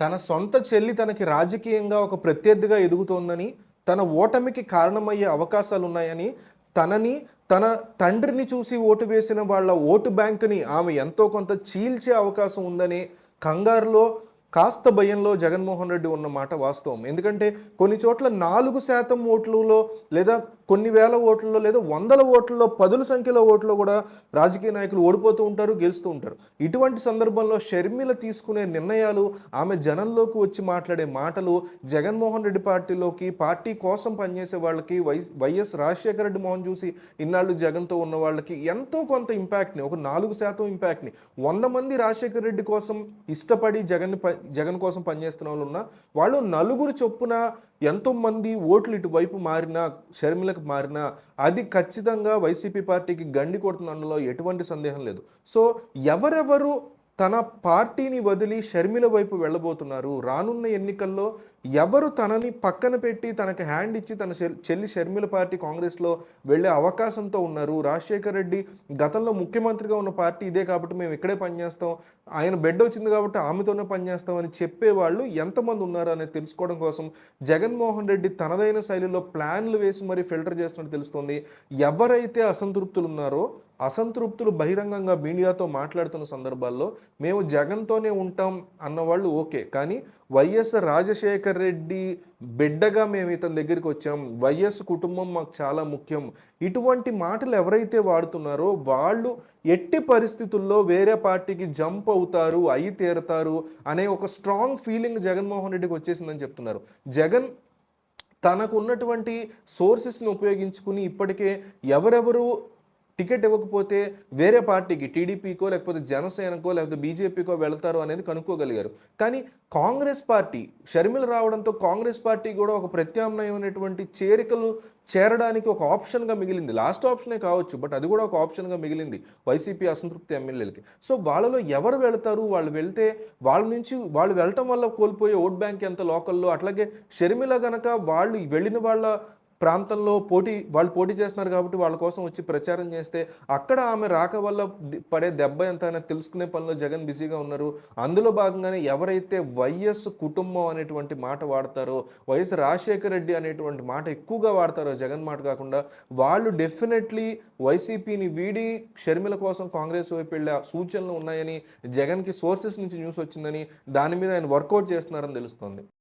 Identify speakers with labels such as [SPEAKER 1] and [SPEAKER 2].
[SPEAKER 1] తన సొంత చెల్లి తనకి రాజకీయంగా ఒక ప్రత్యర్థిగా ఎదుగుతోందని, తన ఓటమికి కారణమయ్యే అవకాశాలున్నాయని, తనని, తన తండ్రిని చూసి ఓటు వేసిన వాళ్ళ ఓటు బ్యాంక్‌ని ఆమె ఎంతో కొంత చీల్చే అవకాశం ఉందనే కంగారులో, కాస్త భయంలో జగన్మోహన్ రెడ్డి ఉన్న మాట వాస్తవం. ఎందుకంటే కొన్ని చోట్ల 4% ఓట్లలో లేదా కొన్ని వేల ఓట్లలో లేదా వందల ఓట్లలో, పదుల సంఖ్యలో ఓట్లలో కూడా రాజకీయ నాయకులు ఓడిపోతూ ఉంటారు, గెలుస్తూ ఉంటారు. ఇటువంటి సందర్భంలో షర్మిల తీసుకునే నిర్ణయాలు, ఆమె జనంలోకి వచ్చి మాట్లాడే మాటలు జగన్మోహన్ రెడ్డి పార్టీలోకి, పార్టీ కోసం పనిచేసే వాళ్ళకి, వైఎస్ రాజశేఖర రెడ్డి మొహం చూసి ఇన్నాళ్ళు జగన్‌తో ఉన్న వాళ్ళకి ఎంతో కొంత ఇంపాక్ట్‌ని, ఒక 4% ఇంపాక్ట్‌ని 100 మంది రాజశేఖర రెడ్డి కోసం ఇష్టపడి జగన్ కోసం పనిచేస్తున్న వాళ్ళున్నా, వాళ్ళు నలుగురు చొప్పున ఎంతోమంది ఓట్లు ఇటువైపు మారినా, షర్మిలకు మారినా, అది ఖచ్చితంగా వైసీపీ పార్టీకి గండి కొడుతుందనడంలో ఎటువంటి సందేహం లేదు. సో, ఎవరెవరు తన పార్టీని వదిలి షర్మిల వైపు వెళ్ళబోతున్నారు, రానున్న ఎన్నికల్లో ఎవరు తనని పక్కన పెట్టి తనకి హ్యాండ్ ఇచ్చి తన చెల్లి షర్మిల పార్టీ కాంగ్రెస్‌లో వెళ్ళే అవకాశంతో ఉన్నారు. రాజశేఖర్ రెడ్డి గతంలో ముఖ్యమంత్రిగా ఉన్న పార్టీ ఇదే కాబట్టి మేము ఇక్కడే పనిచేస్తాం, ఆయన బిడ్డ వచ్చింది కాబట్టి ఆమెతోనే పనిచేస్తాం అని చెప్పేవాళ్ళు ఎంతమంది ఉన్నారు అనేది తెలుసుకోవడం కోసం జగన్మోహన్ రెడ్డి తనదైన శైలిలో ప్లాన్లు వేసి మరి ఫిల్టర్ చేస్తున్నట్టు తెలుస్తోంది. ఎవరైతే అసంతృప్తులు ఉన్నారో, అసంతృప్తులు బహిరంగంగా మీడియాతో మాట్లాడుతున్న సందర్భాల్లో మేము జగన్‌తోనే ఉంటాం అన్నవాళ్ళు ఓకే. కానీ వైఎస్ రాజశేఖర్ రెడ్డి బిడ్డగా మేము ఇతని దగ్గరికి వచ్చాం, వైఎస్ కుటుంబం మాకు చాలా ముఖ్యం, ఇటువంటి మాటలు ఎవరైతే వాడుతున్నారో వాళ్ళు ఎట్టి పరిస్థితుల్లో వేరే పార్టీకి జంప్ అవుతారు, అయి తీరతారు అనే ఒక స్ట్రాంగ్ ఫీలింగ్ జగన్మోహన్ రెడ్డికి వచ్చేసిందని చెప్తున్నారు. జగన్ తనకు ఉన్నటువంటి సోర్సెస్‌ని ఉపయోగించుకుని ఇప్పటికే ఎవరెవరు టికెట్ ఇవ్వకపోతే వేరే పార్టీకి, టీడీపీకో లేకపోతే జనసేనకో లేకపోతే బీజేపీకో వెళ్తారు అనేది కనుక్కోగలిగారు. కానీ కాంగ్రెస్ పార్టీ షర్మిల రావడంతో కాంగ్రెస్ పార్టీ కూడా ఒక ప్రత్యామ్నాయమైనటువంటి చేరికలు చేరడానికి ఒక ఆప్షన్‌గా మిగిలింది. లాస్ట్ ఆప్షనే కావచ్చు, బట్ అది కూడా ఒక ఆప్షన్‌గా మిగిలింది వైసీపీ అసంతృప్తి ఎమ్మెల్యేలకి. సో, వాళ్ళలో ఎవరు వెళతారు? వాళ్ళు వెళ్తే వాళ్ళ నుంచి వాళ్ళు వెళ్ళటం వల్ల కోల్పోయే ఓట్ బ్యాంక్ ఎంత లోకల్‌లో, అట్లాగే షర్మిల గనక వాళ్ళు వెళ్ళిన వాళ్ళ ప్రాంతంలో వాళ్ళు పోటీ చేస్తున్నారు కాబట్టి వాళ్ళ కోసం వచ్చి ప్రచారం చేస్తే అక్కడ ఆమె రాక వల్ల పడే దెబ్బ ఎంత అనేది తెలుసుకునే పనిలో జగన్ బిజీగా ఉన్నారు. అందులో భాగంగానే ఎవరైతే వైఎస్ కుటుంబం అనేటువంటి మాట వాడతారో, వైఎస్ రాజశేఖర రెడ్డి అనేటువంటి మాట ఎక్కువగా వాడతారో జగన్ మాట కాకుండా, వాళ్ళు డెఫినెట్లీ వైసీపీని వీడి షర్మిల కోసం కాంగ్రెస్ వైపు వెళ్ళే సూచనలు ఉన్నాయని, జగన్‌కి సోర్సెస్ నుంచి న్యూస్ వచ్చిందని, దాని మీద ఆయన వర్కౌట్ చేస్తున్నారని తెలుస్తోంది.